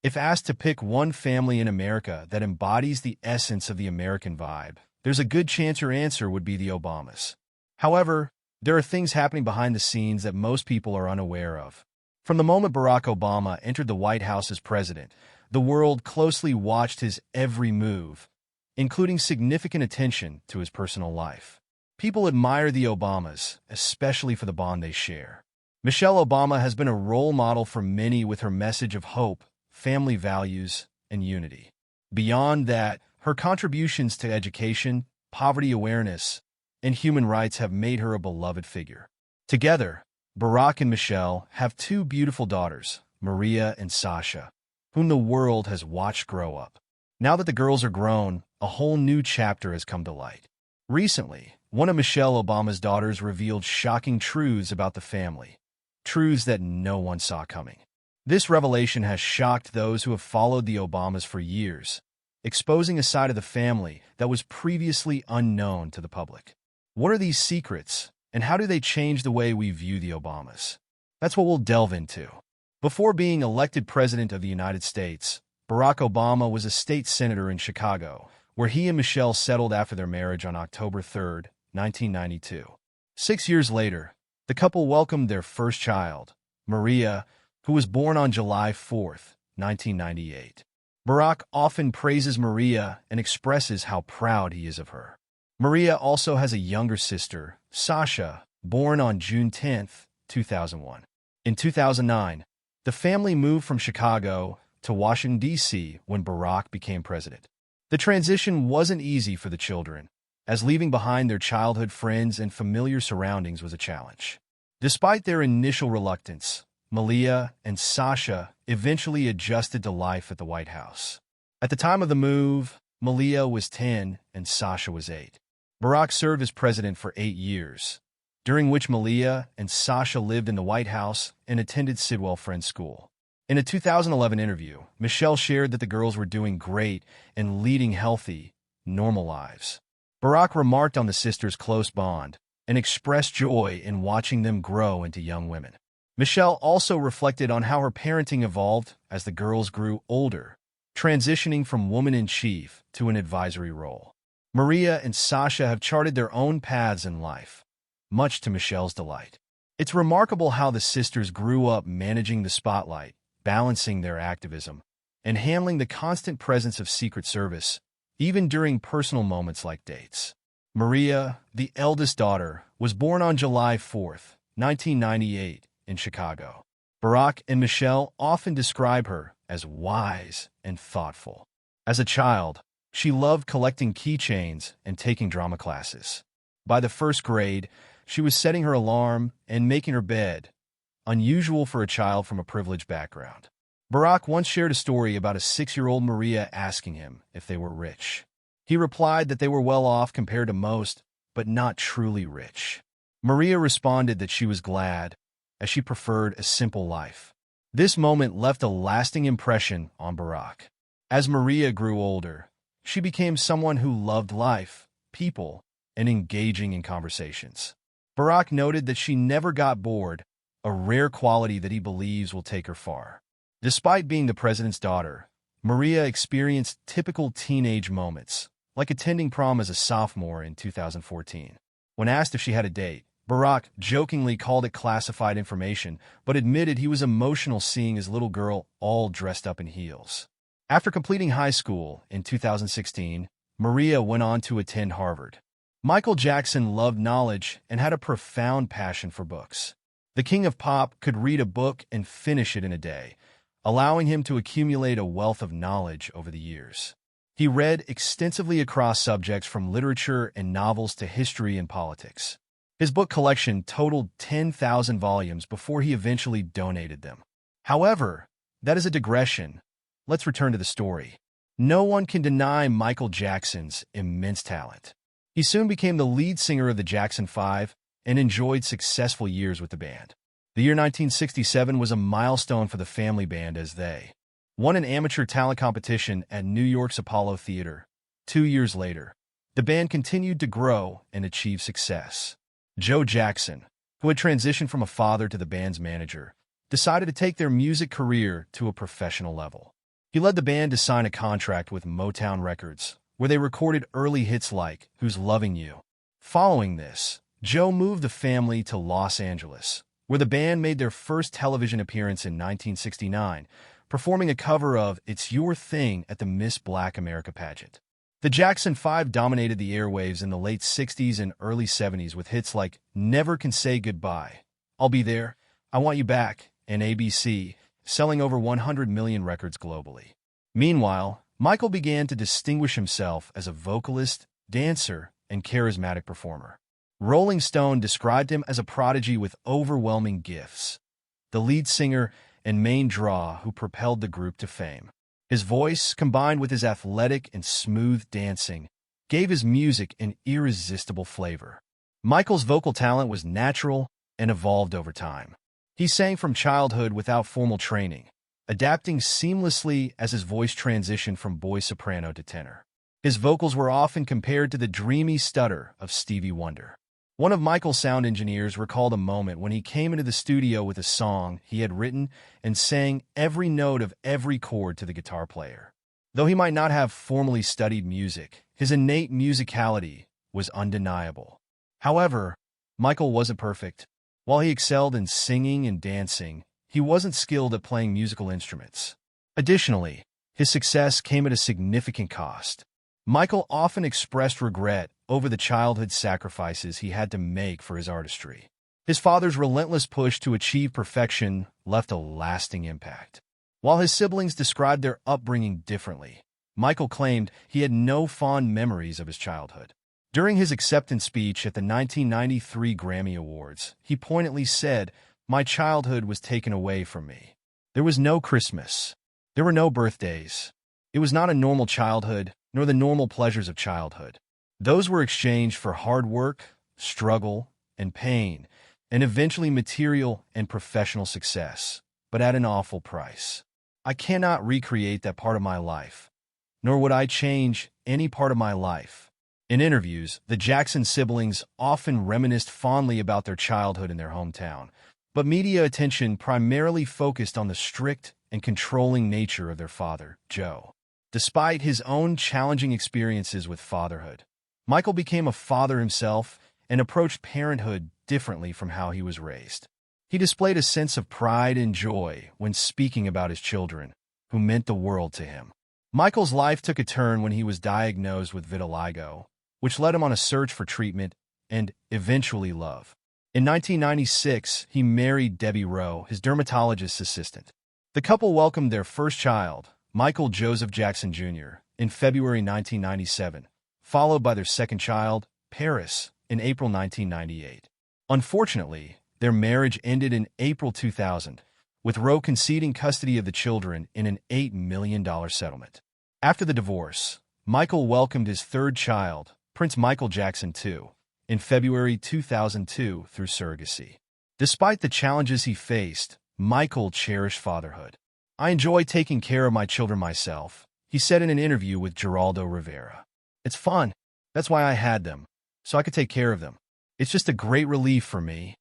If asked to pick one family in America that embodies the essence of the American vibe, there's a good chance your answer would be the Obamas. However, there are things happening behind the scenes that most people are unaware of. From the moment Barack Obama entered the White House as president, the world closely watched his every move, including significant attention to his personal life. People admire the Obamas, especially for the bond they share. Michelle Obama has been a role model for many with her message of hope, family values, and unity. Beyond that, her contributions to education, poverty awareness, and human rights have made her a beloved figure. Together, Barack and Michelle have two beautiful daughters, Maria and Sasha, whom the world has watched grow up. Now that the girls are grown, a whole new chapter has come to light. Recently, one of Michelle Obama's daughters revealed shocking truths about the family, truths that no one saw coming. This revelation has shocked those who have followed the Obamas for years, exposing a side of the family that was previously unknown to the public. What are these secrets, and how do they change the way we view the Obamas? That's what we'll delve into. Before being elected President of the United States, Barack Obama was a state senator in Chicago, where he and Michelle settled after their marriage on October 3, 1992. 6 years later, the couple welcomed their first child, Maria, who was born on July 4, 1998. Barack often praises Maria and expresses how proud he is of her. Maria also has a younger sister, Sasha, born on June 10, 2001. In 2009, the family moved from Chicago to Washington, D.C. when Barack became president. The transition wasn't easy for the children, as leaving behind their childhood friends and familiar surroundings was a challenge. Despite their initial reluctance, Malia and Sasha eventually adjusted to life at the White House. At the time of the move, Malia was 10 and Sasha was 8. Barack served as president for 8 years, during which Malia and Sasha lived in the White House and attended Sidwell Friends School. In a 2011 interview, Michelle shared that the girls were doing great and leading healthy, normal lives. Barack remarked on the sisters' close bond and expressed joy in watching them grow into young women. Michelle also reflected on how her parenting evolved as the girls grew older, transitioning from woman-in-chief to an advisory role. Maria and Sasha have charted their own paths in life, much to Michelle's delight. It's remarkable how the sisters grew up managing the spotlight, balancing their activism, and handling the constant presence of Secret Service, even during personal moments like dates. Maria, the eldest daughter, was born on July 4, 1998, in Chicago. Barack and Michelle often describe her as wise and thoughtful. As a child, she loved collecting keychains and taking drama classes. By the first grade, she was setting her alarm and making her bed, unusual for a child from a privileged background. Barack once shared a story about a 6-year-old Maria asking him if they were rich. He replied that they were well off compared to most, but not truly rich. Maria responded that she was glad, as she preferred a simple life. This moment left a lasting impression on Barack. As Maria grew older, she became someone who loved life, people, and engaging in conversations. Barack noted that she never got bored, a rare quality that he believes will take her far. Despite being the president's daughter, Maria experienced typical teenage moments, like attending prom as a sophomore in 2014. When asked if she had a date, Barack jokingly called it classified information, but admitted he was emotional seeing his little girl all dressed up in heels. After completing high school in 2016, Maria went on to attend Harvard. Michael Jackson loved knowledge and had a profound passion for books. The king of pop could read a book and finish it in a day, allowing him to accumulate a wealth of knowledge over the years. He read extensively across subjects from literature and novels to history and politics. His book collection totaled 10,000 volumes before he eventually donated them. However, that is a digression. Let's return to the story. No one can deny Michael Jackson's immense talent. He soon became the lead singer of the Jackson 5 and enjoyed successful years with the band. The year 1967 was a milestone for the family band as they won an amateur talent competition at New York's Apollo Theater. 2 years later, the band continued to grow and achieve success. Joe Jackson, who had transitioned from a father to the band's manager, decided to take their music career to a professional level. He led the band to sign a contract with Motown Records, where they recorded early hits like Who's Loving You. Following this, Joe moved the family to Los Angeles, where the band made their first television appearance in 1969, performing a cover of It's Your Thing at the Miss Black America pageant. The Jackson 5 dominated the airwaves in the late 60s and early 70s with hits like Never Can Say Goodbye, I'll Be There, I Want You Back, and ABC, selling over 100 million records globally. Meanwhile, Michael began to distinguish himself as a vocalist, dancer, and charismatic performer. Rolling Stone described him as a prodigy with overwhelming gifts, the lead singer and main draw who propelled the group to fame. His voice, combined with his athletic and smooth dancing, gave his music an irresistible flavor. Michael's vocal talent was natural and evolved over time. He sang from childhood without formal training, adapting seamlessly as his voice transitioned from boy soprano to tenor. His vocals were often compared to the dreamy stutter of Stevie Wonder. One of Michael's sound engineers recalled a moment when he came into the studio with a song he had written and sang every note of every chord to the guitar player. Though he might not have formally studied music, his innate musicality was undeniable. However, Michael wasn't perfect. While he excelled in singing and dancing, he wasn't skilled at playing musical instruments. Additionally, his success came at a significant cost. Michael often expressed regret over the childhood sacrifices he had to make for his artistry. His father's relentless push to achieve perfection left a lasting impact. While his siblings described their upbringing differently, Michael claimed he had no fond memories of his childhood. During his acceptance speech at the 1993 Grammy Awards, he poignantly said, "My childhood was taken away from me. There was no Christmas. There were no birthdays. It was not a normal childhood, nor the normal pleasures of childhood. Those were exchanged for hard work, struggle, and pain, and eventually material and professional success, but at an awful price. I cannot recreate that part of my life, nor would I change any part of my life." In interviews, the Jackson siblings often reminisced fondly about their childhood in their hometown, but media attention primarily focused on the strict and controlling nature of their father, Joe. Despite his own challenging experiences with fatherhood, Michael became a father himself and approached parenthood differently from how he was raised. He displayed a sense of pride and joy when speaking about his children, who meant the world to him. Michael's life took a turn when he was diagnosed with vitiligo, which led him on a search for treatment and, eventually, love. In 1996, he married Debbie Rowe, his dermatologist's assistant. The couple welcomed their first child, Michael Joseph Jackson Jr., in February 1997, followed by their second child, Paris, in April 1998. Unfortunately, their marriage ended in April 2000, with Rowe conceding custody of the children in an $8 million settlement. After the divorce, Michael welcomed his third child, Prince Michael Jackson II, in February 2002 through surrogacy. Despite the challenges he faced, Michael cherished fatherhood. "I enjoy taking care of my children myself," he said in an interview with Geraldo Rivera. "It's fun. That's why I had them, so I could take care of them. It's just a great relief for me."